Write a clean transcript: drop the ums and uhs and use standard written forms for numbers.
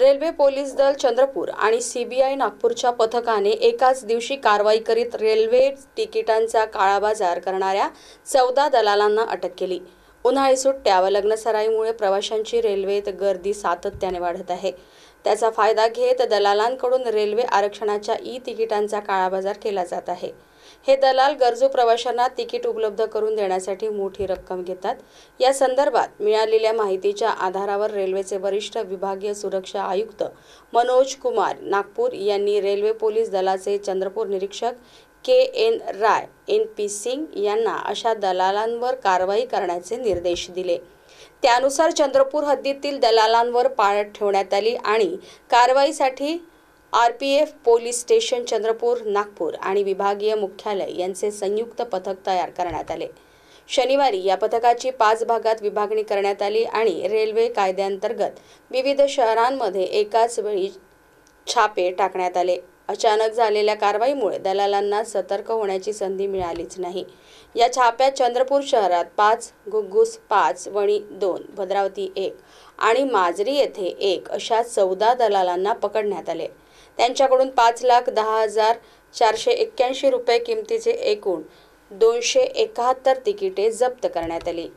Railway police दल चंद्रपूर आणि CBI नागपूरच्या पथकाने एकाच दिवशी कारवाई करीत रेल्वे तिकिटांचा काळाबाजार करणाऱ्या 14 दलालांना अटक केली। उन्हाळी सुट्ट्या व लग्नसराईमुळे प्रवाशांची रेल्वेत गर्दी सातत्याने वाढत आहे। त्याचा फायदा घेत दलालांकडून रेल्वे आरक्षणाच्या तिकिटांचा काळाबाजार केला जात आहे। हे दलाल गरजू प्रवाशांना तिकीट उपलब्ध करून देण्यासाठी मोठी रक्कम घेतात। या संदर्भात मिळालेल्या माहितीच्या आधारावर रेल्वेचे वरिष्ठ विभागीय सुरक्षा आयुक्त मनोज कुमार नागपूर यांनी रेल्वे पोलीस दलाचे चंद्रपूर निरीक्षक के.एन. राय एन.पी. सिंग यांना अशा दलालांवर कारवाई करण्याचे निर्देश दिले। त्यानुसार चंद्रपूर हद्दीतील दलालांवर पाळत ठेवण्यात आली आणि कारवाईसाठी RPF police station Chandrapur Nagpur आणि विभागीय मुख्यालय यांचे संयुक्त पथक तयार करण्यात आले। शनिवारी या पथकाची 5 भागात विभागणी करण्यात आली आणि रेल्वे कायद्याअंतर्गत विविध शहरांमध्ये एकाच वेळी छापे टाकण्यात आले। अचानक झालेल्या कारवाईमुळे दलालांना सतर्क होण्याची संधी मिळालीच नाही। या छाप्यात चंद्रपूर शहरात 5, घुग्गुस 5, वणी 2, भद्रावती 1 आणि माजरी येथे 1 अशा 14 दलालांना पकडण्यात आले। त्यांच्याकडून 5,10,481 रुपये किमतीचे एकूण 271 तिकिटे जप्त करण्यात आली।